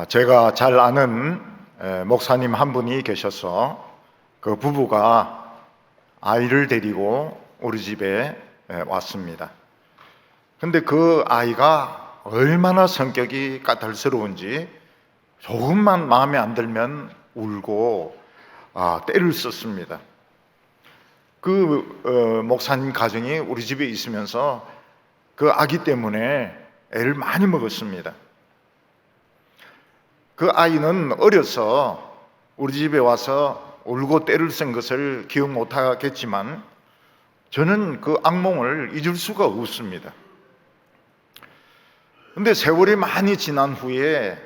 제가 잘 아는 목사님 한 분이 계셔서 그 부부가 아이를 데리고 우리 집에 왔습니다. 근데 그 아이가 얼마나 성격이 까탈스러운지 조금만 마음에 안 들면 울고 때를 썼습니다. 그 목사님 가정이 우리 집에 있으면서 그 아기 때문에 애를 많이 먹었습니다. 그 아이는 어려서 우리 집에 와서 울고 때를 쓴 것을 기억 못하겠지만 저는 그 악몽을 잊을 수가 없습니다. 그런데 세월이 많이 지난 후에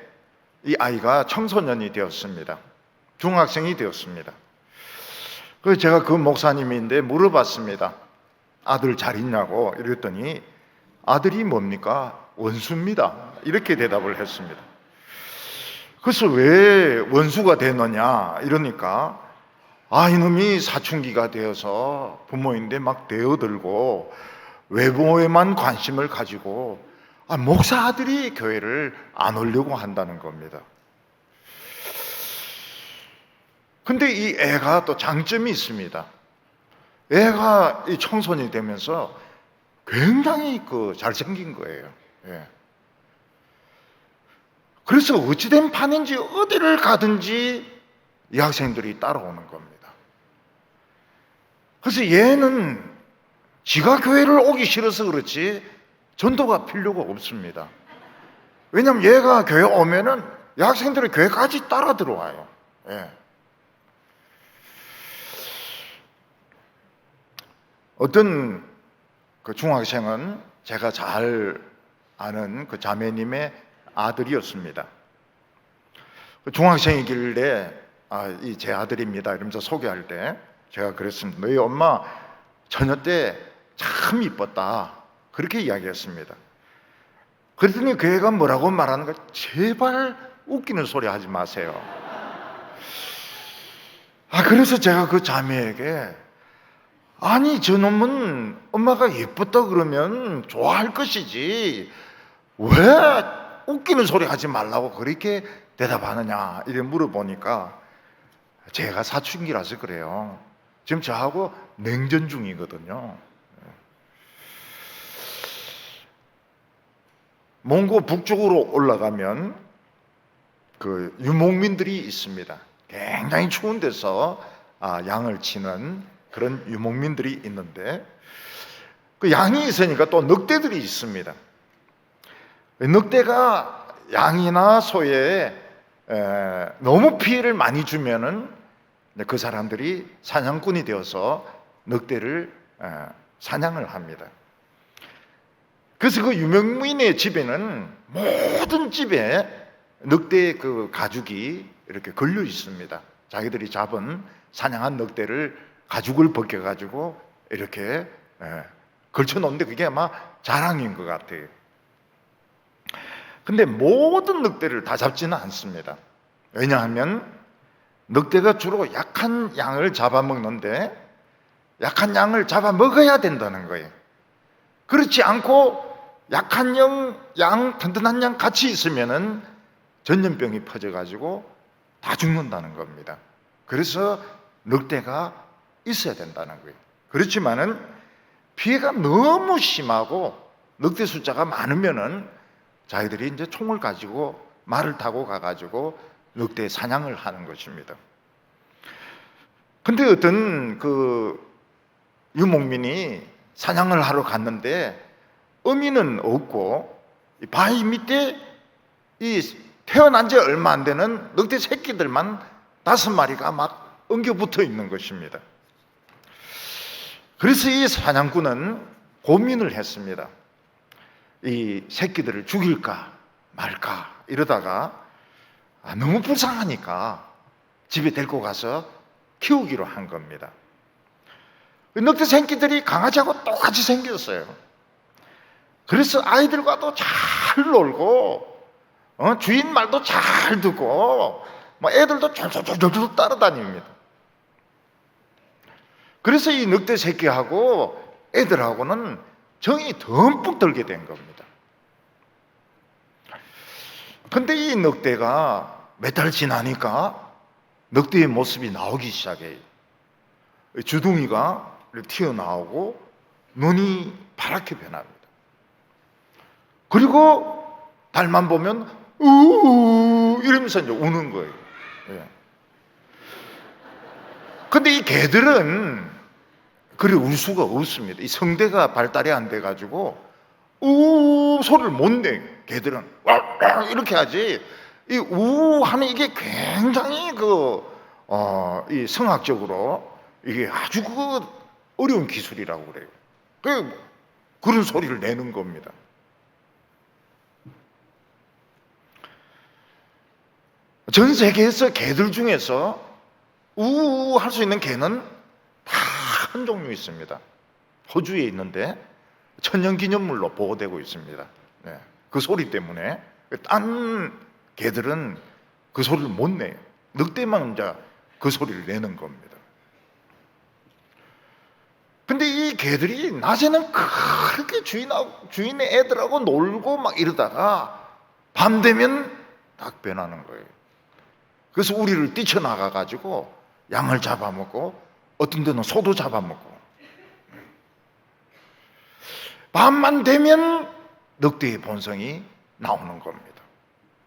이 아이가 청소년이 되었습니다. 중학생이 되었습니다. 그래서 제가 그 목사님인데 물어봤습니다. 아들 잘 있냐고. 이랬더니 아들이 뭡니까? 원수입니다. 이렇게 대답을 했습니다. 그래서 왜 원수가 되느냐 이러니까 이놈이 사춘기가 되어서 부모인데 막 대어들고 외모에만 관심을 가지고 목사 아들이 교회를 안 오려고 한다는 겁니다. 근데 이 애가 또 장점이 있습니다. 애가 이 청소년이 되면서 굉장히 잘생긴 거예요. 예. 그래서 어찌된 판인지 어디를 가든지 이 학생들이 따라오는 겁니다. 그래서 얘는 지가 교회를 오기 싫어서 그렇지 전도가 필요가 없습니다. 왜냐하면 얘가 교회 오면은 이 학생들이 교회까지 따라 들어와요. 예. 어떤 그 중학생은 제가 잘 아는 그 자매님의 아들이었습니다. 중학생이길래 이 제 아들입니다 이러면서 소개할 때 제가 그랬습니다. 너희 엄마 처녀 때 참 이뻤다 그렇게 이야기했습니다. 그랬더니 그 애가 뭐라고 말하는가? 제발 웃기는 소리 하지 마세요. 그래서 제가 그 자매에게 아니 저놈은 엄마가 예뻤다 그러면 좋아할 것이지 왜 웃기는 소리 하지 말라고 그렇게 대답하느냐 이렇게 물어보니까 제가 사춘기라서 그래요. 지금 저하고 냉전 중이거든요. 몽고 북쪽으로 올라가면 그 유목민들이 있습니다. 굉장히 추운 데서 양을 치는 그런 유목민들이 있는데 그 양이 있으니까 또 늑대들이 있습니다. 늑대가 양이나 소에 너무 피해를 많이 주면은 그 사람들이 사냥꾼이 되어서 늑대를 사냥을 합니다. 그래서 그 유목민의 집에는 모든 집에 늑대 그 가죽이 이렇게 걸려 있습니다. 자기들이 잡은 사냥한 늑대를 가죽을 벗겨가지고 이렇게 걸쳐 놓는데 그게 아마 자랑인 것 같아요. 근데 모든 늑대를 다 잡지는 않습니다. 왜냐하면 늑대가 주로 약한 양을 잡아먹는데 약한 양을 잡아먹어야 된다는 거예요. 그렇지 않고 약한 양, 튼튼한 양 같이 있으면은 전염병이 퍼져가지고 다 죽는다는 겁니다. 그래서 늑대가 있어야 된다는 거예요. 그렇지만은 피해가 너무 심하고 늑대 숫자가 많으면은 자기들이 이제 총을 가지고 말을 타고 가가지고 늑대 사냥을 하는 것입니다. 근데 어떤 그 유목민이 사냥을 하러 갔는데 어미는 없고 바위 밑에 이 태어난 지 얼마 안 되는 늑대 새끼들만 5마리가 막 엉겨 붙어 있는 것입니다. 그래서 이 사냥꾼은 고민을 했습니다. 이 새끼들을 죽일까 말까 이러다가 너무 불쌍하니까 집에 데리고 가서 키우기로 한 겁니다. 늑대 새끼들이 강아지하고 똑같이 생겼어요. 그래서 아이들과도 잘 놀고 주인 말도 잘 듣고 애들도 졸졸졸졸 따라다닙니다. 그래서 이 늑대 새끼하고 애들하고는 정이 듬뿍 들게 된 겁니다. 근데 이 늑대가 몇 달 지나니까 늑대의 모습이 나오기 시작해요. 주둥이가 튀어나오고 눈이 파랗게 변합니다. 그리고 달만 보면 우우 이러면서 이제 우는 거예요. 예. 근데 이 개들은 그리 울 수가 없습니다. 이 성대가 발달이 안 돼가지고 우 소리를 못 내요. 개들은 이렇게 하지. 이 우 하는 이게 굉장히 이 성학적으로 이게 아주 어려운 기술이라고 그래요. 그런 소리를 내는 겁니다. 전 세계에서 개들 중에서 우우 할 수 있는 개는 다 한 종류 있습니다. 호주에 있는데 천연기념물로 보호되고 있습니다. 네. 그 소리 때문에 딴 개들은 그 소리를 못 내요. 늑대만 이제 그 소리를 내는 겁니다. 근데 이 개들이 낮에는 그렇게 주인의 애들하고 놀고 막 이러다가 밤 되면 딱 변하는 거예요. 그래서 우리를 뛰쳐나가가지고 양을 잡아먹고 어떤 데는 소도 잡아먹고 밤만 되면 늑대의 본성이 나오는 겁니다.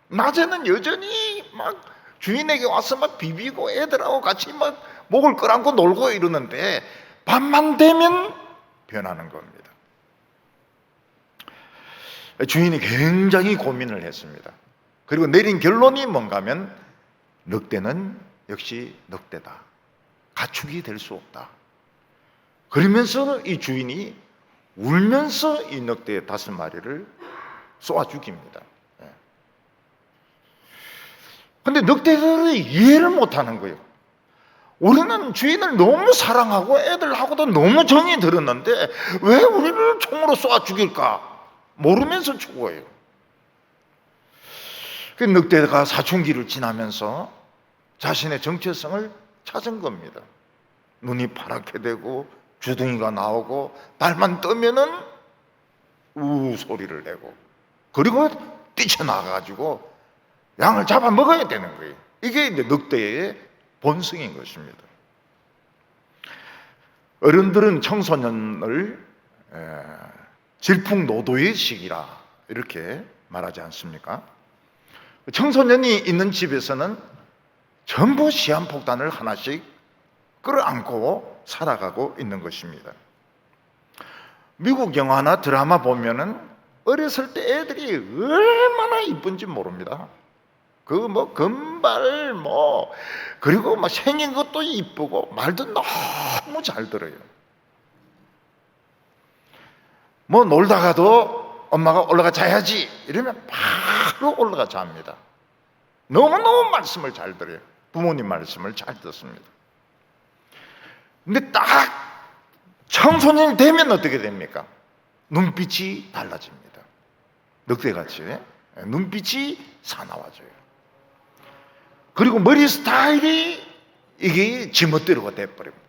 낮에는 여전히 막 주인에게 와서 막 비비고 애들하고 같이 막 목을 끌안고 놀고 이러는데 밤만 되면 변하는 겁니다. 주인이 굉장히 고민을 했습니다. 그리고 내린 결론이 뭔가 하면 늑대는 역시 늑대다. 가축이 될 수 없다. 그러면서 이 주인이 울면서 이 늑대 5마리를 쏘아 죽입니다. 근데 늑대들이 이해를 못하는 거예요. 우리는 주인을 너무 사랑하고 애들하고도 너무 정이 들었는데 왜 우리를 총으로 쏘아 죽일까? 모르면서 죽어요. 그 늑대가 사춘기를 지나면서 자신의 정체성을 찾은 겁니다. 눈이 파랗게 되고 주둥이가 나오고 달만 뜨면은 우 소리를 내고 그리고 뛰쳐나가가지고 양을 잡아 먹어야 되는 거예요. 이게 이제 늑대의 본성인 것입니다. 어른들은 청소년을 질풍노도의 시기라 이렇게 말하지 않습니까? 청소년이 있는 집에서는 전부 시한폭탄을 하나씩 끌어안고 살아가고 있는 것입니다. 미국 영화나 드라마 보면은 어렸을 때 애들이 얼마나 이쁜지 모릅니다. 금발 그리고 막 생긴 것도 이쁘고 말도 너무 잘 들어요. 놀다가도 엄마가 올라가 자야지 이러면 바로 올라가 잡니다. 너무너무 말씀을 잘 들어요. 부모님 말씀을 잘 듣습니다. 근데 딱 청소년이 되면 어떻게 됩니까? 눈빛이 달라집니다. 늑대같이 눈빛이 사나워져요. 그리고 머리 스타일이 이게 지멋대로가 돼버립니다.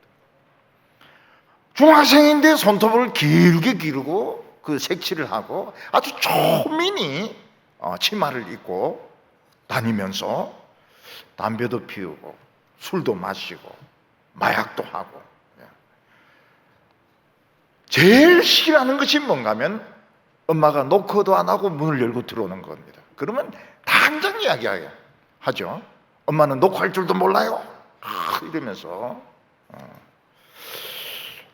중학생인데 손톱을 길게 기르고 그 색칠을 하고 아주 초미니 치마를 입고 다니면서 담배도 피우고 술도 마시고 마약도 하고 제일 싫어하는 것이 뭔가 하면 엄마가 노크도 안 하고 문을 열고 들어오는 겁니다. 그러면 당장 이야기하죠. 엄마는 노크할 줄도 몰라요. 이러면서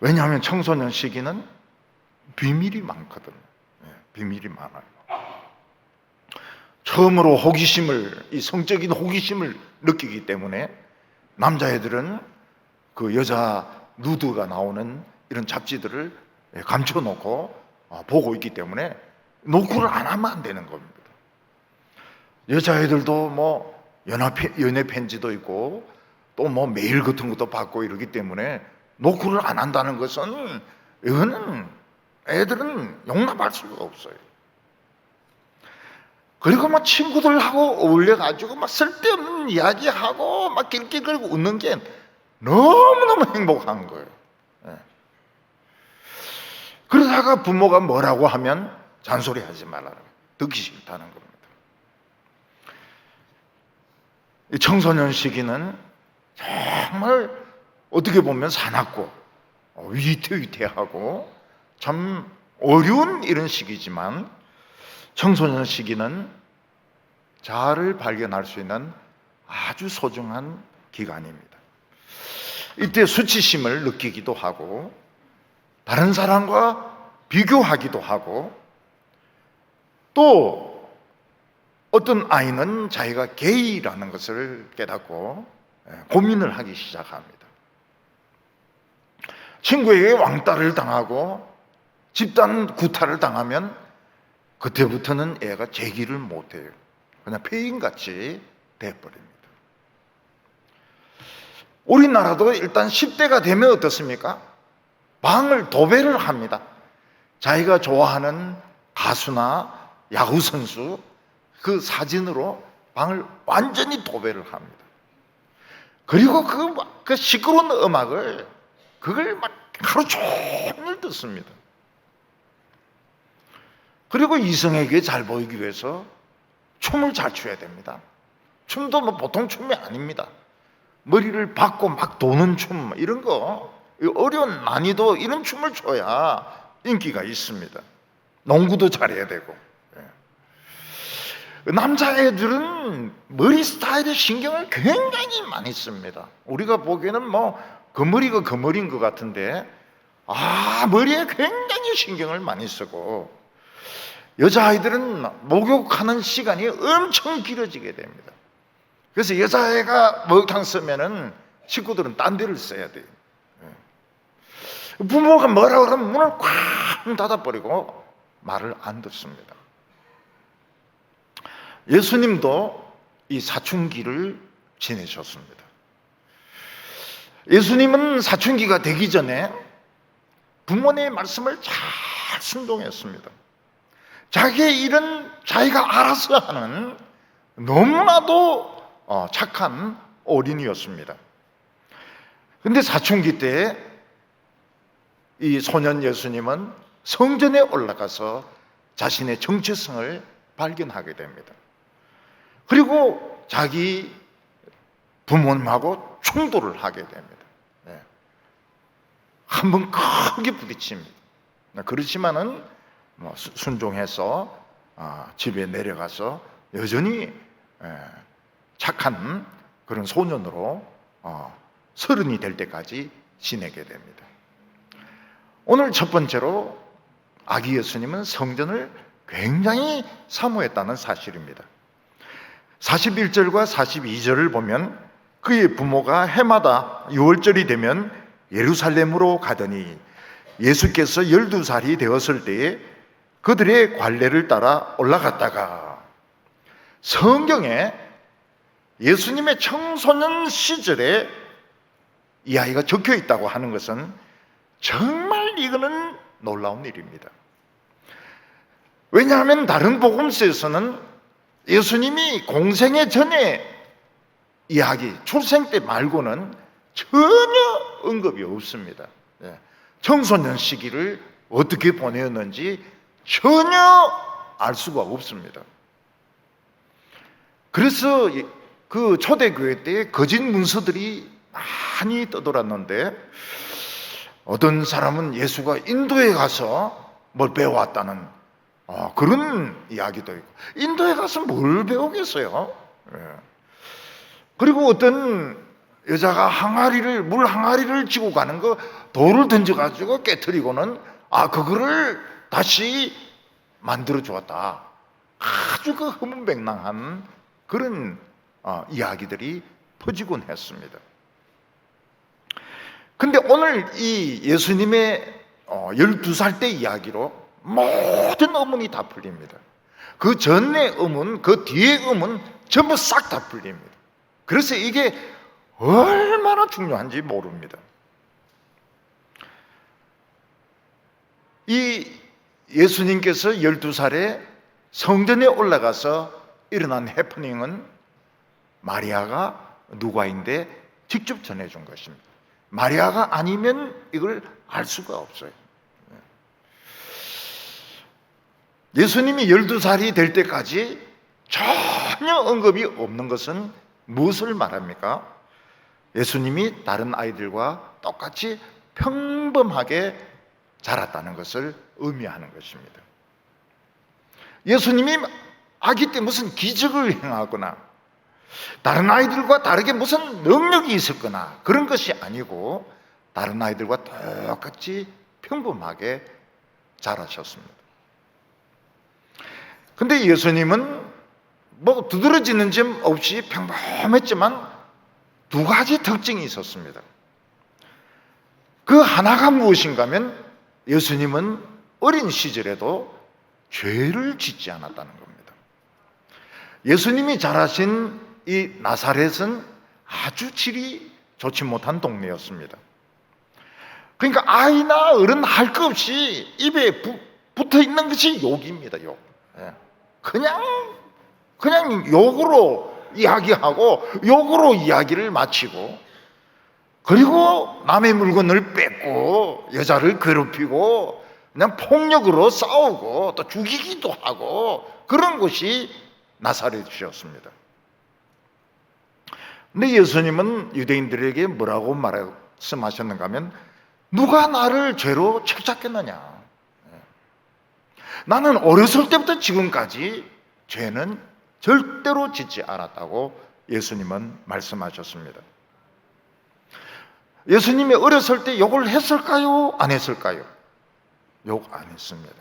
왜냐하면 청소년 시기는 비밀이 많거든요. 비밀이 많아요. 처음으로 이 성적인 호기심을 느끼기 때문에 남자애들은 그 여자 누드가 나오는 이런 잡지들을 감춰놓고 보고 있기 때문에 노크를 안 하면 안 되는 겁니다. 여자애들도 연애 편지도 있고 또 메일 같은 것도 받고 이러기 때문에 노크를 안 한다는 것은 이거는 애들은 용납할 수가 없어요. 그리고 친구들하고 어울려가지고 쓸데없는 이야기하고 낄낄거리고 웃는 게 너무너무 행복한 거예요. 그러다가 부모가 뭐라고 하면 잔소리하지 말라는 거예요. 듣기 싫다는 겁니다. 이 청소년 시기는 정말 어떻게 보면 사납고 위태위태하고 참 어려운 이런 시기지만, 청소년 시기는 자아를 발견할 수 있는 아주 소중한 기간입니다. 이때 수치심을 느끼기도 하고 다른 사람과 비교하기도 하고, 또 어떤 아이는 자기가 게이라는 것을 깨닫고 고민을 하기 시작합니다. 친구에게 왕따를 당하고 집단 구타를 당하면 그때부터는 애가 제기를 못해요. 그냥 폐인같이 돼버립니다. 우리나라도 일단 10대가 되면 어떻습니까? 방을 도배를 합니다. 자기가 좋아하는 가수나 야구선수 그 사진으로 방을 완전히 도배를 합니다. 그리고 그 시끄러운 음악을 그걸 막 하루 종일 듣습니다. 그리고 이성에게 잘 보이기 위해서 춤을 잘 춰야 됩니다. 춤도 뭐 보통 춤이 아닙니다. 머리를 박고 막 도는 춤, 이런 거, 어려운 난이도 이런 춤을 춰야 인기가 있습니다. 농구도 잘해야 되고. 남자애들은 머리 스타일에 신경을 굉장히 많이 씁니다. 우리가 보기에는 뭐 그 머리가 그 머리인 것 같은데, 머리에 굉장히 신경을 많이 쓰고, 여자아이들은 목욕하는 시간이 엄청 길어지게 됩니다. 그래서 여자애가 목욕탕 쓰면은 식구들은 딴 데를 써야 돼요. 부모가 뭐라 그러면 문을 쾅 닫아버리고 말을 안 듣습니다. 예수님도 이 사춘기를 지내셨습니다. 예수님은 사춘기가 되기 전에 부모님의 말씀을 잘 순종했습니다. 자기의 일은 자기가 알아서 하는 너무나도 착한 어린이였습니다. 그런데 사춘기 때 이 소년 예수님은 성전에 올라가서 자신의 정체성을 발견하게 됩니다. 그리고 자기 부모님하고 충돌을 하게 됩니다. 한번 크게 부딪힙니다. 그렇지만은 순종해서 집에 내려가서 여전히 착한 그런 소년으로 30이 될 때까지 지내게 됩니다. 오늘 첫 번째로 아기 예수님은 성전을 굉장히 사모했다는 사실입니다. 41절과 42절을 보면 그의 부모가 해마다 6월절이 되면 예루살렘으로 가더니 예수께서 12살이 되었을 때에 그들의 관례를 따라 올라갔다가, 성경에 예수님의 청소년 시절에 이 아이가 적혀 있다고 하는 것은 정말 이거는 놀라운 일입니다. 왜냐하면 다른 복음서에서는 예수님이 공생애 전에 이야기, 출생 때 말고는 전혀 언급이 없습니다. 청소년 시기를 어떻게 보내었는지 전혀 알 수가 없습니다. 그래서 그 초대교회 때 거짓 문서들이 많이 떠돌았는데, 어떤 사람은 예수가 인도에 가서 뭘 배워왔다는 그런 이야기도 있고, 인도에 가서 뭘 배우겠어요? 그리고 어떤 여자가 물 항아리를 지고 가는 거 돌을 던져가지고 깨트리고는 그거를 다시 만들어 주었다. 아주 그 허문맹랑한 그런 이야기들이 퍼지곤 했습니다. 근데 오늘 이 예수님의 12살 때 이야기로 모든 의문이 다 풀립니다. 그 전의 의문, 그 뒤의 의문 전부 싹 다 풀립니다. 그래서 이게 얼마나 중요한지 모릅니다. 이 예수님께서 12살에 성전에 올라가서 일어난 해프닝은 마리아가 누가인데 직접 전해준 것입니다. 마리아가 아니면 이걸 알 수가 없어요. 예수님이 12살이 될 때까지 전혀 언급이 없는 것은 무엇을 말합니까? 예수님이 다른 아이들과 똑같이 평범하게 자랐다는 것을 의미하는 것입니다. 예수님이 아기 때 무슨 기적을 행하거나 다른 아이들과 다르게 무슨 능력이 있었거나 그런 것이 아니고 다른 아이들과 똑같이 평범하게 자라셨습니다. 근데 예수님은 뭐 두드러지는 점 없이 평범했지만 두 가지 특징이 있었습니다. 그 하나가 무엇인가 하면 예수님은 어린 시절에도 죄를 짓지 않았다는 겁니다. 예수님이 자라신 이 나사렛은 아주 질이 좋지 못한 동네였습니다. 그러니까 아이나 어른 할 것 없이 입에 붙어 있는 것이 욕입니다. 욕. 그냥 욕으로 이야기하고 욕으로 이야기를 마치고, 그리고 남의 물건을 뺏고 여자를 괴롭히고 그냥 폭력으로 싸우고 또 죽이기도 하고 그런 것이 나사렛이었습니다. 근데 예수님은 유대인들에게 뭐라고 말씀하셨는가 하면, 누가 나를 죄로 책잡겠느냐, 나는 어렸을 때부터 지금까지 죄는 절대로 짓지 않았다고 예수님은 말씀하셨습니다. 예수님이 어렸을 때 욕을 했을까요? 안 했을까요? 욕 안 했습니다.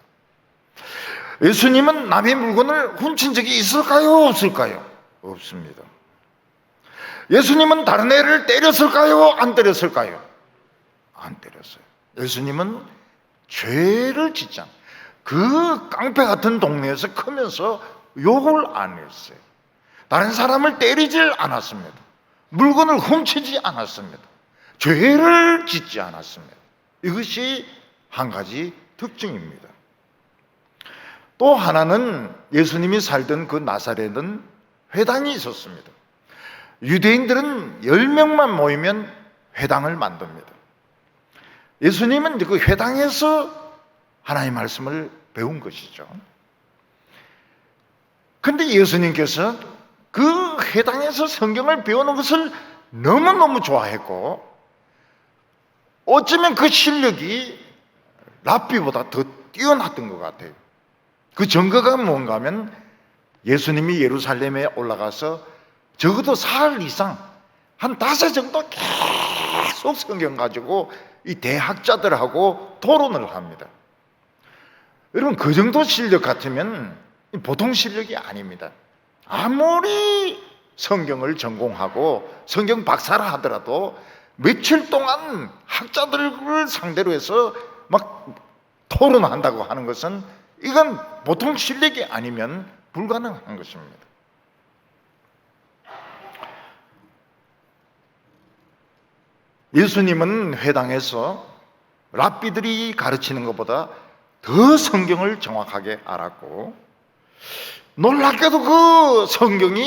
예수님은 남의 물건을 훔친 적이 있을까요? 없을까요? 없습니다. 예수님은 다른 애를 때렸을까요? 안 때렸을까요? 안 때렸어요. 예수님은 죄를 짓지 않아요. 그 깡패 같은 동네에서 크면서 욕을 안 했어요. 다른 사람을 때리질 않았습니다. 물건을 훔치지 않았습니다. 죄를 짓지 않았습니다. 이것이 한 가지 특징입니다. 또 하나는 예수님이 살던 그 나사렛은 회당이 있었습니다. 유대인들은 10명만 모이면 회당을 만듭니다. 예수님은 그 회당에서 하나님의 말씀을 배운 것이죠. 근데 예수님께서 그 회당에서 성경을 배우는 것을 너무너무 좋아했고, 어쩌면 그 실력이 랍비보다 더 뛰어났던 것 같아요. 그 증거가 뭔가 하면, 예수님이 예루살렘에 올라가서 적어도 사흘 이상, 한 5 정도 계속 성경 가지고 이 대학자들하고 토론을 합니다. 여러분, 그 정도 실력 같으면 보통 실력이 아닙니다. 아무리 성경을 전공하고 성경 박사라 하더라도 며칠 동안 학자들을 상대로 해서 막 토론한다고 하는 것은, 이건 보통 실력이 아니면 불가능한 것입니다. 예수님은 회당에서 랍비들이 가르치는 것보다 더 성경을 정확하게 알았고, 놀랍게도 그 성경이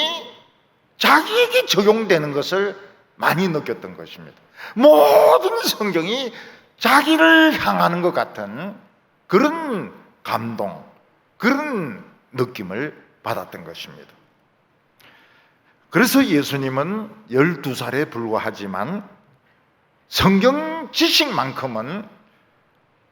자기에게 적용되는 것을 많이 느꼈던 것입니다. 모든 성경이 자기를 향하는 것 같은 그런 감동, 그런 느낌을 받았던 것입니다. 그래서 예수님은 12살에 불과하지만 성경 지식만큼은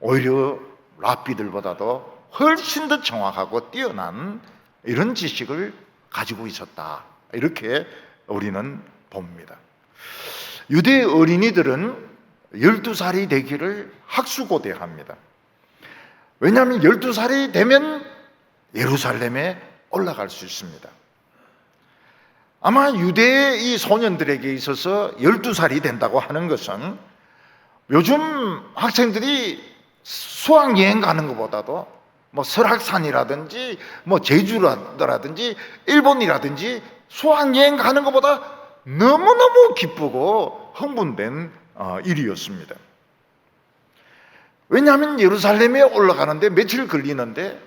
오히려 랍비들보다도 훨씬 더 정확하고 뛰어난 이런 지식을 가지고 있었다, 이렇게 우리는 봅니다. 유대 어린이들은 12살이 되기를 학수고대합니다. 왜냐하면 12살이 되면 예루살렘에 올라갈 수 있습니다. 아마 유대의 이 소년들에게 있어서 12살이 된다고 하는 것은 요즘 학생들이 수학여행 가는 것보다도 뭐 설악산이라든지 뭐 제주라든지 일본이라든지 수학여행 가는 것보다 너무너무 기쁘고 흥분된 일이었습니다. 왜냐하면 예루살렘에 올라가는데 며칠 걸리는데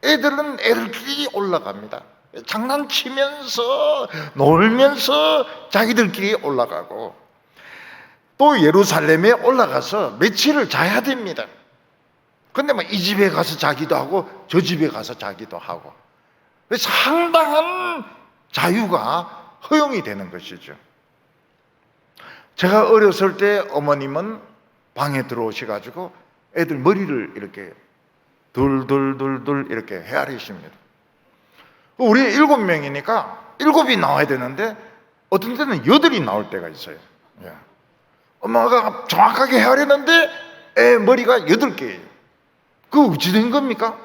애들은 애들끼리 올라갑니다. 장난치면서 놀면서 자기들끼리 올라가고, 또 예루살렘에 올라가서 며칠을 자야 됩니다. 근데 뭐 이 집에 가서 자기도 하고 저 집에 가서 자기도 하고, 상당한 자유가 허용이 되는 것이죠. 제가 어렸을 때 어머님은 방에 들어오셔가지고 애들 머리를 이렇게 둘 이렇게 헤아리십니다. 우리 7명이니까 7이 나와야 되는데 어떤 때는 8이 나올 때가 있어요. 예. 엄마가 정확하게 헤아리는데 애 머리가 8개예요. 그거 어찌 된 겁니까?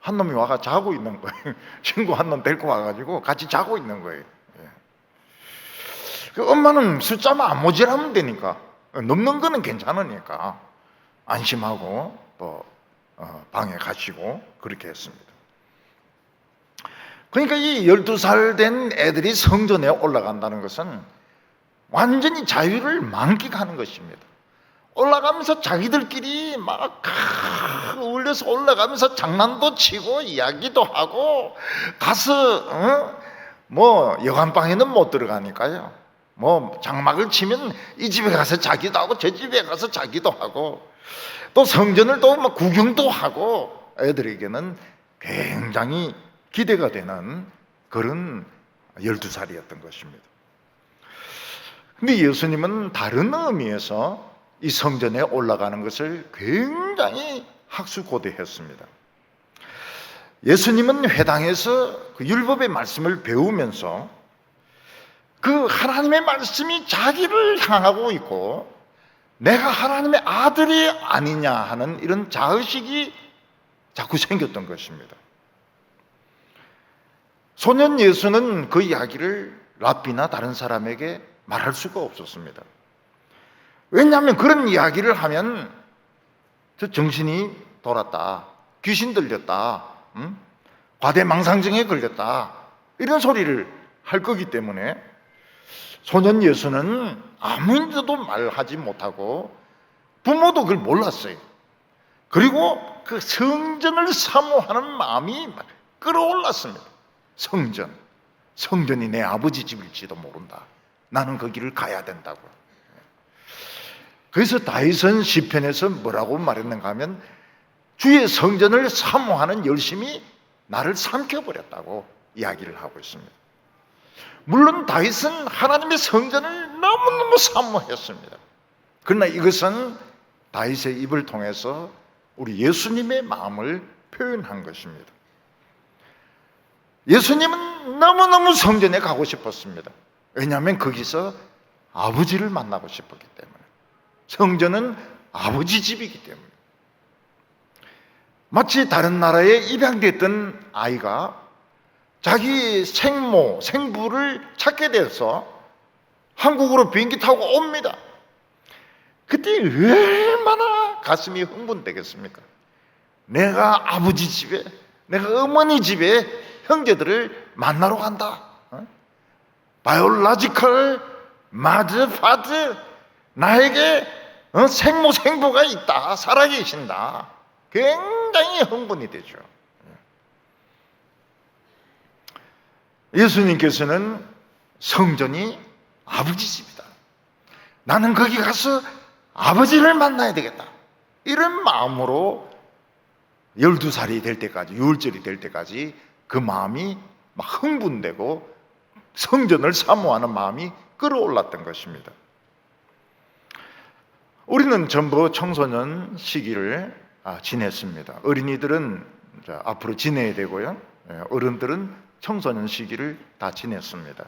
한 놈이 와가 자고 있는 거예요. 친구 한 놈 데리고 와가지고 같이 자고 있는 거예요. 예. 그 엄마는 숫자만 안 모자라면 되니까, 넘는 거는 괜찮으니까 안심하고 또 방에 가시고 그렇게 했습니다. 그러니까 이 12살 된 애들이 성전에 올라간다는 것은 완전히 자유를 만끽하는 것입니다. 올라가면서 자기들끼리 막 울려서 올라가면서 장난도 치고 이야기도 하고 가서 뭐 여관방에는 못 들어가니까요. 뭐 장막을 치면 이 집에 가서 자기도 하고 저 집에 가서 자기도 하고 또 성전을 또 막 구경도 하고 애들에게는 굉장히 기대가 되는 그런 12살이었던 것입니다. 근데 예수님은 다른 의미에서 이 성전에 올라가는 것을 굉장히 학수고대했습니다. 예수님은 회당에서 그 율법의 말씀을 배우면서 그 하나님의 말씀이 자기를 향하고 있고 내가 하나님의 아들이 아니냐 하는 이런 자의식이 자꾸 생겼던 것입니다. 소년 예수는 그 이야기를 랍비나 다른 사람에게 말할 수가 없었습니다. 왜냐하면 그런 이야기를 하면 저 정신이 돌았다, 귀신 들렸다, 과대망상증에 걸렸다 이런 소리를 할 거기 때문에 소년 예수는 아무인데도 말하지 못하고 부모도 그걸 몰랐어요. 그리고 그 성전을 사모하는 마음이 막 끌어올랐습니다. 성전이 내 아버지 집일지도 모른다. 나는 그 길을 가야 된다고. 그래서 다윗은 시편에서 뭐라고 말했는가 하면 주의 성전을 사모하는 열심이 나를 삼켜버렸다고 이야기를 하고 있습니다. 물론 다윗은 하나님의 성전을 너무너무 사모했습니다. 그러나 이것은 다윗의 입을 통해서 우리 예수님의 마음을 표현한 것입니다. 예수님은 너무너무 성전에 가고 싶었습니다. 왜냐하면 거기서 아버지를 만나고 싶었기 때문에. 성전은 아버지 집이기 때문에. 마치 다른 나라에 입양됐던 아이가 자기 생부를 찾게 돼서 한국으로 비행기 타고 옵니다. 그때 얼마나 가슴이 흥분되겠습니까? 내가 아버지 집에, 내가 어머니 집에 형제들을 만나러 간다. 바이올로지컬 마드 파드, 나에게 생부가 있다, 살아계신다. 굉장히 흥분이 되죠. 예수님께서는 성전이 아버지 집이다. 나는 거기 가서 아버지를 만나야 되겠다. 이런 마음으로 12살이 될 때까지, 6월절이 될 때까지 그 마음이 막 흥분되고 성전을 사모하는 마음이 끌어올랐던 것입니다. 우리는 전부 청소년 시기를 지냈습니다. 어린이들은 앞으로 지내야 되고요. 어른들은 청소년 시기를 다 지냈습니다.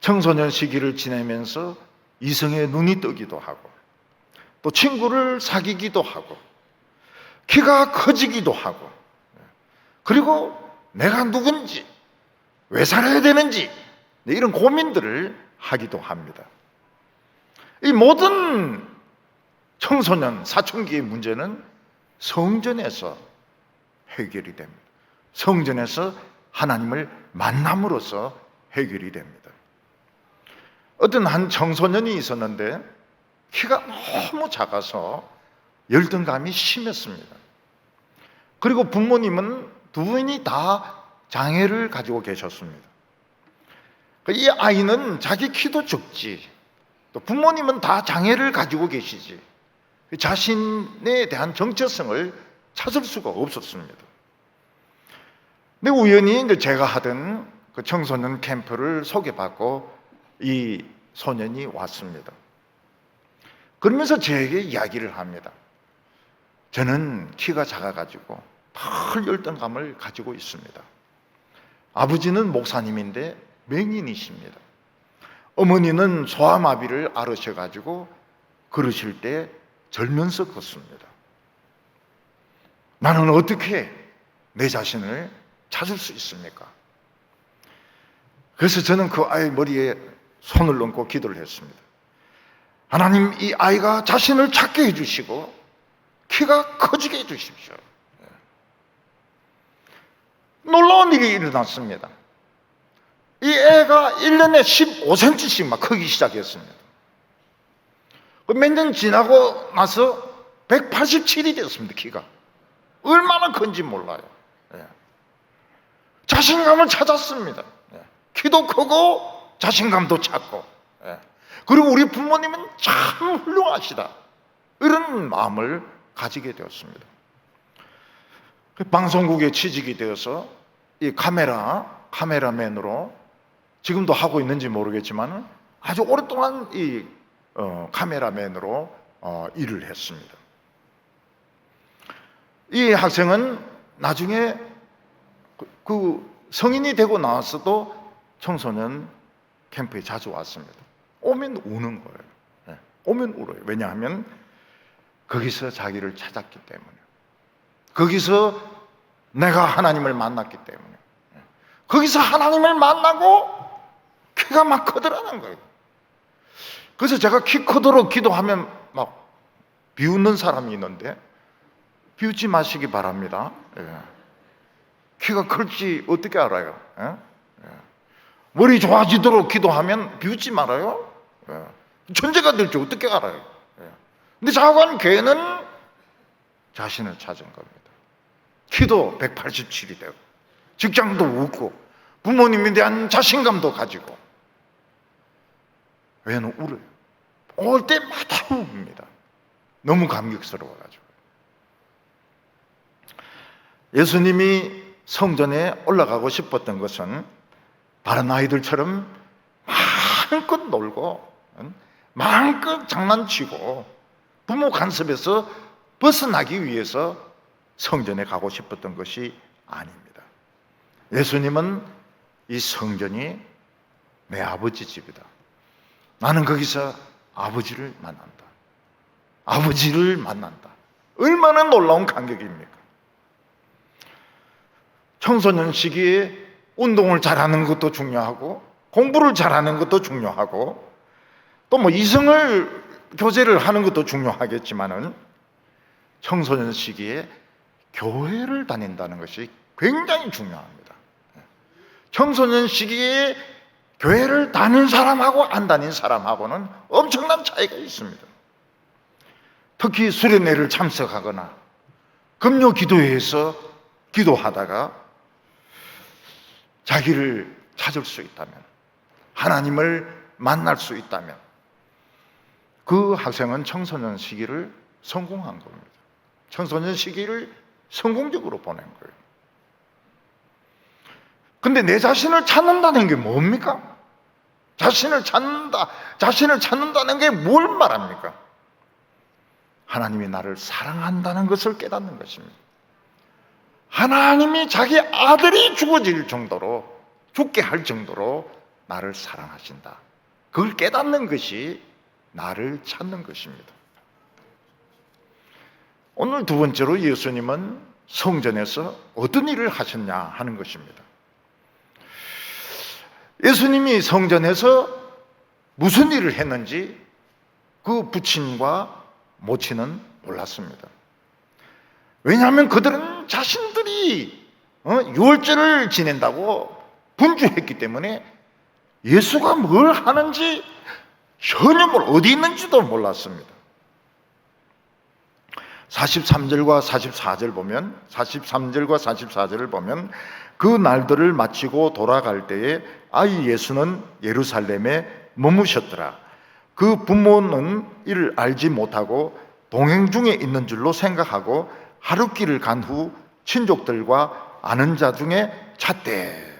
청소년 시기를 지내면서 이성의 눈이 뜨기도 하고 또 친구를 사귀기도 하고 키가 커지기도 하고 그리고 내가 누군지 왜 살아야 되는지 이런 고민들을 하기도 합니다. 이 모든 청소년 사춘기의 문제는 성전에서 해결이 됩니다. 성전에서 하나님을 만남으로써 해결이 됩니다. 어떤 한 청소년이 있었는데 키가 너무 작아서 열등감이 심했습니다. 그리고 부모님은 두 분이 다 장애를 가지고 계셨습니다. 이 아이는 자기 키도 적지, 또 부모님은 다 장애를 가지고 계시지, 자신에 대한 정체성을 찾을 수가 없었습니다. 근데 우연히 이제 제가 하던 그 청소년 캠프를 소개받고 이 소년이 왔습니다. 그러면서 저에게 이야기를 합니다. 저는 키가 작아가지고 덜 열등감을 가지고 있습니다. 아버지는 목사님인데 맹인이십니다. 어머니는 소아마비를 앓으셔가지고 걸으실 때 절면서 걷습니다. 나는 어떻게 내 자신을 찾을 수 있습니까? 그래서 저는 그 아이 머리에 손을 얹고 기도를 했습니다. 하나님, 이 아이가 자신을 찾게 해주시고 키가 커지게 해주십시오. 놀라운 일이 일어났습니다. 이 애가 1년에 15cm씩 막 크기 시작했습니다. 몇 년 지나고 나서 187이 되었습니다. 키가 얼마나 큰지 몰라요. 자신감을 찾았습니다. 키도 크고 자신감도 찾고, 그리고 우리 부모님은 참 훌륭하시다, 이런 마음을 가지게 되었습니다. 방송국에 취직이 되어서 이 카메라맨으로 지금도 하고 있는지 모르겠지만 아주 오랫동안 이 카메라맨으로 일을 했습니다. 이 학생은 나중에 그 성인이 되고 나와서도 청소년 캠프에 자주 왔습니다. 오면 우는 거예요. 오면 울어요. 왜냐하면 거기서 자기를 찾았기 때문에, 거기서 내가 하나님을 만났기 때문에, 거기서 하나님을 만나고 키가 막 커더라는 거예요. 그래서 제가 키 크도록 기도하면 막 비웃는 사람이 있는데 비웃지 마시기 바랍니다. 키가 클지 어떻게 알아요? 머리 좋아지도록 기도하면 비웃지 말아요. 천재가 될지 어떻게 알아요? 근데 자관 걔는 자신을 찾은 겁니다. 키도 187이 되고 직장도 웃고 부모님에 대한 자신감도 가지고. 왜는 울어요. 올 때마다 웁니다. 너무 감격스러워가지고. 예수님이 성전에 올라가고 싶었던 것은 다른 아이들처럼 마음껏 놀고 마음껏 장난치고 부모 간섭에서 벗어나기 위해서 성전에 가고 싶었던 것이 아닙니다. 예수님은 이 성전이 내 아버지 집이다, 나는 거기서 아버지를 만난다, 아버지를 만난다. 얼마나 놀라운 감격입니까? 청소년 시기에 운동을 잘하는 것도 중요하고 공부를 잘하는 것도 중요하고 또 뭐 이성을 교제를 하는 것도 중요하겠지만은 청소년 시기에 교회를 다닌다는 것이 굉장히 중요합니다. 청소년 시기에 교회를 다닌 사람하고 안 다닌 사람하고는 엄청난 차이가 있습니다. 특히 수련회를 참석하거나 금요 기도회에서 기도하다가 자기를 찾을 수 있다면, 하나님을 만날 수 있다면 그 학생은 청소년 시기를 성공한 겁니다. 청소년 시기를 성공적으로 보낸 거예요. 근데 내 자신을 찾는다는 게 뭡니까? 자신을 찾는다는 게 뭘 말합니까? 하나님이 나를 사랑한다는 것을 깨닫는 것입니다. 하나님이 자기 아들이 죽게 할 정도로 나를 사랑하신다, 그걸 깨닫는 것이 나를 찾는 것입니다. 오늘 두 번째로 예수님은 성전에서 어떤 일을 하셨냐 하는 것입니다. 예수님이 성전에서 무슨 일을 했는지 그 부친과 모친은 몰랐습니다. 왜냐하면 그들은 자신들이 유월절을 지낸다고 분주했기 때문에 예수가 뭘 하는지, 현역을 어디 있는지도 몰랐습니다. 43절과 44절을 보면 그 날들을 마치고 돌아갈 때에 아이 예수는 예루살렘에 머무셨더라. 그 부모는 이를 알지 못하고 동행 중에 있는 줄로 생각하고 하룻길을 간 후 친족들과 아는 자 중에 찾되.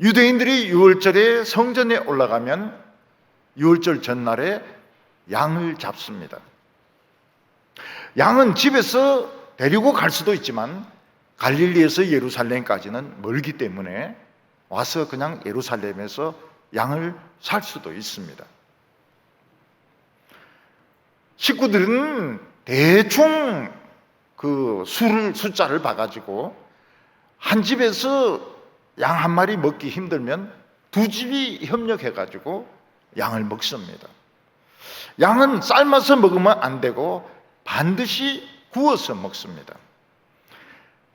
유대인들이 유월절에 성전에 올라가면 유월절 전날에 양을 잡습니다. 양은 집에서 데리고 갈 수도 있지만 갈릴리에서 예루살렘까지는 멀기 때문에 와서 그냥 예루살렘에서 양을 살 수도 있습니다. 식구들은 대충 그 숫자를 봐가지고 한 집에서 양 한 마리 먹기 힘들면 두 집이 협력해가지고 양을 먹습니다. 양은 삶아서 먹으면 안 되고 반드시 구워서 먹습니다.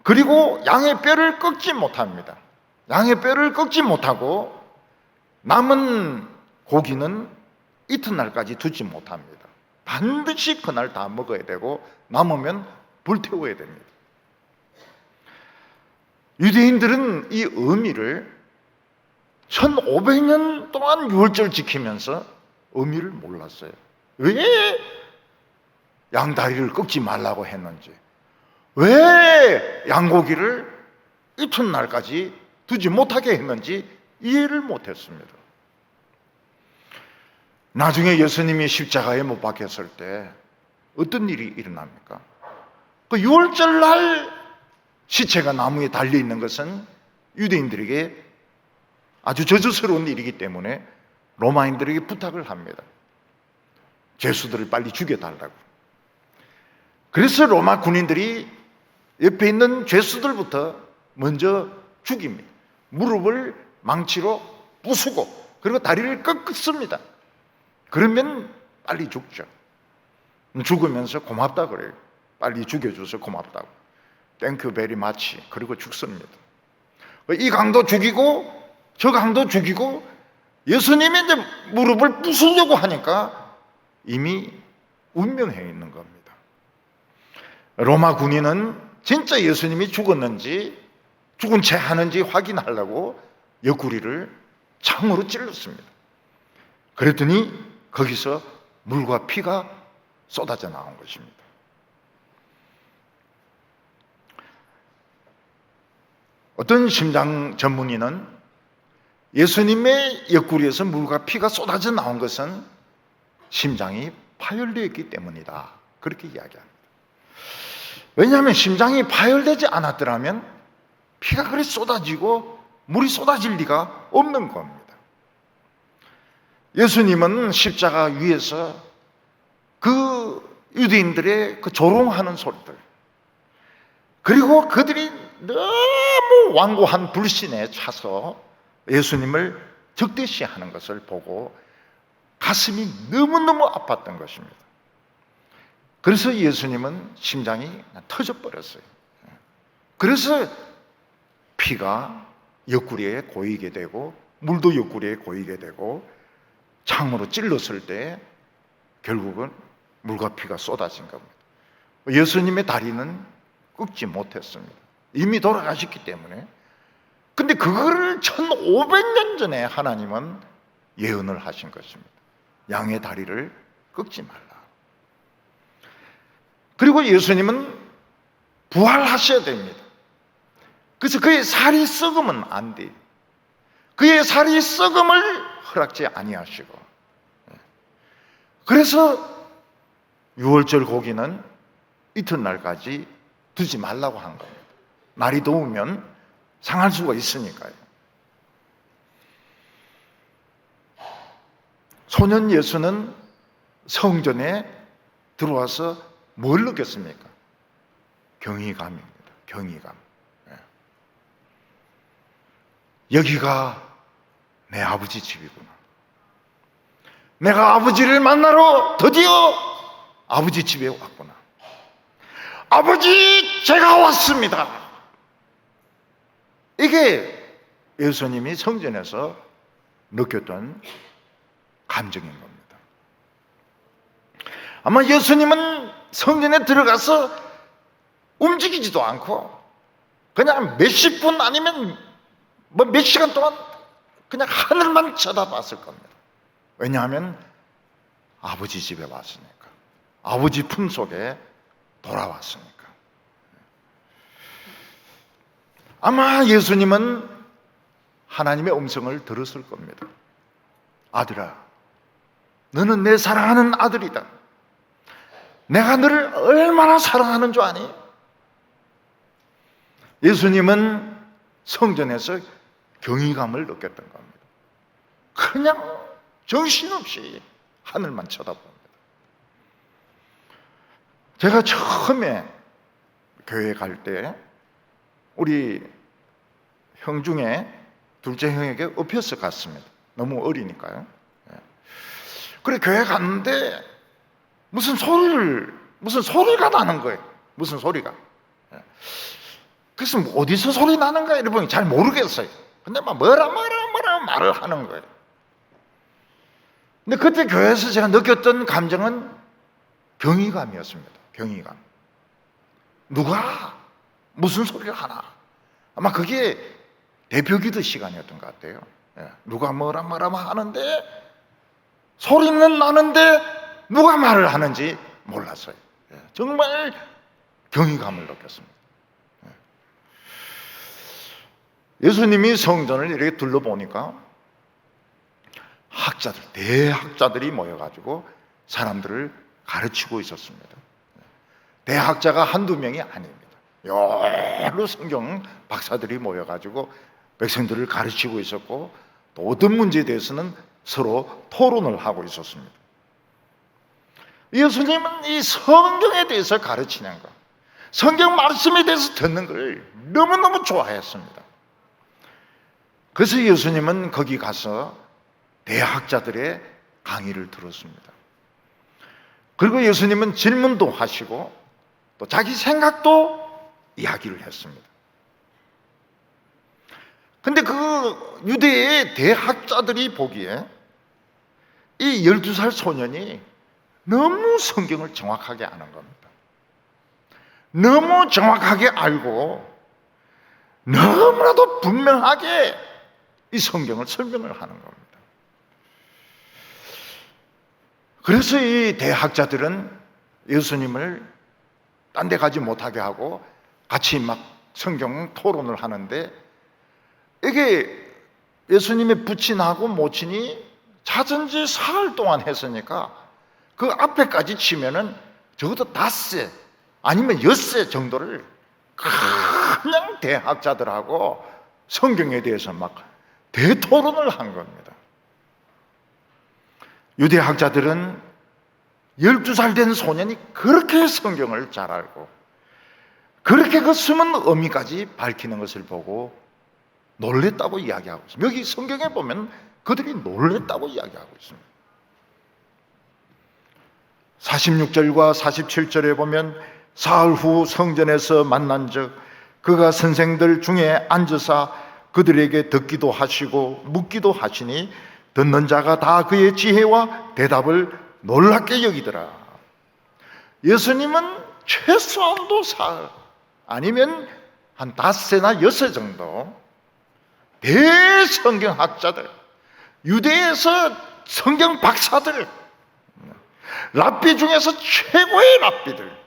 그리고 양의 뼈를 꺾지 못합니다. 양의 뼈를 꺾지 못하고 남은 고기는 이튿날까지 두지 못합니다. 반드시 그날 다 먹어야 되고 남으면 불태워야 됩니다. 유대인들은 이 의미를 1500년 동안 유월절 지키면서 의미를 몰랐어요. 왜 양다리를 꺾지 말라고 했는지, 왜 양고기를 이튿날까지 두지 못하게 했는지 이해를 못했습니다. 나중에 예수님이 십자가에 못 박혔을 때 어떤 일이 일어납니까? 그 유월절 날 시체가 나무에 달려있는 것은 유대인들에게 아주 저주스러운 일이기 때문에 로마인들에게 부탁을 합니다. 죄수들을 빨리 죽여달라고. 그래서 로마 군인들이 옆에 있는 죄수들부터 먼저 죽입니다. 무릎을 망치로 부수고 그리고 다리를 꺾습니다. 그러면 빨리 죽죠. 죽으면서 고맙다 그래요. 빨리 죽여줘서 고맙다고. 땡큐 베리 마치. 그리고 죽습니다. 이 강도 죽이고 저 강도 죽이고 예수님이 이제 무릎을 부수려고 하니까 이미 운명해 있는 겁니다. 로마 군인은 진짜 예수님이 죽었는지 죽은 채 하는지 확인하려고 옆구리를 창으로 찔렀습니다. 그랬더니 거기서 물과 피가 쏟아져 나온 것입니다. 어떤 심장 전문의는 예수님의 옆구리에서 물과 피가 쏟아져 나온 것은 심장이 파열되어 있기 때문이다. 그렇게 이야기합니다. 왜냐하면 심장이 파열되지 않았더라면 피가 그리 쏟아지고 물이 쏟아질 리가 없는 겁니다. 예수님은 십자가 위에서 그 유대인들의 그 조롱하는 소리들, 그리고 그들이 너무 완고한 불신에 차서 예수님을 적대시하는 것을 보고 가슴이 너무너무 아팠던 것입니다. 그래서 예수님은 심장이 터져버렸어요. 그래서 피가 옆구리에 고이게 되고 물도 옆구리에 고이게 되고 창으로 찔렀을 때 결국은 물과 피가 쏟아진 겁니다. 예수님의 다리는 꺾지 못했습니다. 이미 돌아가셨기 때문에. 근데 그거를 1500년 전에 하나님은 예언을 하신 것입니다. 양의 다리를 꺾지 말라. 그리고 예수님은 부활하셔야 됩니다. 그래서 그의 살이 썩으면 안 돼요. 그의 살이 썩음을 허락지 아니하시고, 그래서 유월절 고기는 이튿날까지 두지 말라고 한 겁니다. 날이 더우면 상할 수가 있으니까요. 소년 예수는 성전에 들어와서 뭘 느꼈습니까? 경이감입니다. 경이감. 여기가 내 아버지 집이구나. 내가 아버지를 만나러 드디어 아버지 집에 왔구나. 아버지, 제가 왔습니다. 이게 예수님이 성전에서 느꼈던 감정인 겁니다. 아마 예수님은 성전에 들어가서 움직이지도 않고 그냥 몇십 분 아니면 뭐 몇 시간 동안 그냥 하늘만 쳐다봤을 겁니다. 왜냐하면 아버지 집에 왔으니까, 아버지 품속에 돌아왔으니까. 아마 예수님은 하나님의 음성을 들었을 겁니다. 아들아, 너는 내 사랑하는 아들이다. 내가 너를 얼마나 사랑하는 줄 아니? 예수님은 성전에서 경이감을 느꼈던 겁니다. 그냥 정신없이 하늘만 쳐다봅니다. 제가 처음에 교회 갈 때 우리 형 중에 둘째 형에게 업혀서 갔습니다. 너무 어리니까요. 그래 교회 갔는데 무슨 소리가 나는 거예요. 무슨 소리가. 그래서 어디서 소리 나는가 이러보니 잘 모르겠어요. 근데 막 뭐라 말을 하는 거예요. 근데 그때 교회에서 제가 느꼈던 감정은 경이감이었습니다. 경이감. 누가 무슨 소리를 하나. 아마 그게 대표기도 시간이었던 것 같아요. 누가 뭐라 하는데 소리는 나는데 누가 말을 하는지 몰랐어요. 정말 경이감을 느꼈습니다. 예수님이 성전을 이렇게 둘러보니까 대학자들이 모여가지고 사람들을 가르치고 있었습니다. 대학자가 한두 명이 아닙니다. 여러 성경 박사들이 모여가지고 백성들을 가르치고 있었고 또 어떤 문제에 대해서는 서로 토론을 하고 있었습니다. 예수님은 이 성경에 대해서 가르치는 것, 성경 말씀에 대해서 듣는 걸 너무너무 좋아했습니다. 그래서 예수님은 거기 가서 대학자들의 강의를 들었습니다. 그리고 예수님은 질문도 하시고 또 자기 생각도 이야기를 했습니다. 근데 그 유대의 대학자들이 보기에 이 12살 소년이 너무 성경을 정확하게 아는 겁니다. 너무 정확하게 알고 너무나도 분명하게 이 성경을 설명을 하는 겁니다. 그래서 이 대학자들은 예수님을 딴 데 가지 못하게 하고 같이 막 성경 토론을 하는데 이게 예수님의 부친하고 모친이 자전지 사흘 동안 했으니까 그 앞에까지 치면은 적어도 5세 아니면 6세 정도를 그냥 대학자들하고 성경에 대해서 막 대토론을 한 겁니다. 유대학자들은 12살 된 소년이 그렇게 성경을 잘 알고 그렇게 그 숨은 의미까지 밝히는 것을 보고 놀랬다고 이야기하고 있습니다. 여기 성경에 보면 그들이 놀랬다고 이야기하고 있습니다. 46절과 47절에 보면 사흘 후 성전에서 만난 적 그가 선생들 중에 앉으사 그들에게 듣기도 하시고 묻기도 하시니 듣는 자가 다 그의 지혜와 대답을 놀랍게 여기더라. 예수님은 최소한도 사흘 아니면 한 5세나 6세 정도 대성경학자들, 유대에서 성경 박사들, 랍비 중에서 최고의 랍비들,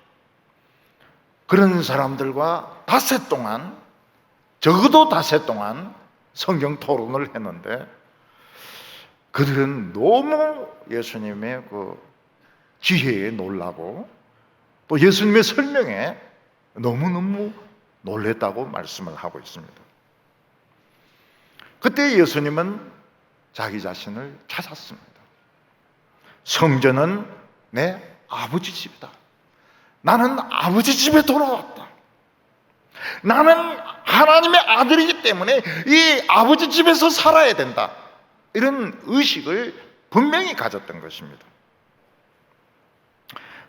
그런 사람들과 5세 동안, 적어도 5세 동안 성경 토론을 했는데 그들은 너무 예수님의 그 지혜에 놀라고 또 예수님의 설명에 너무너무 놀랬다고 말씀을 하고 있습니다. 그때 예수님은 자기 자신을 찾았습니다. 성전은 내 아버지 집이다. 나는 아버지 집에 돌아왔다. 나는 하나님의 아들이기 때문에 이 아버지 집에서 살아야 된다. 이런 의식을 분명히 가졌던 것입니다.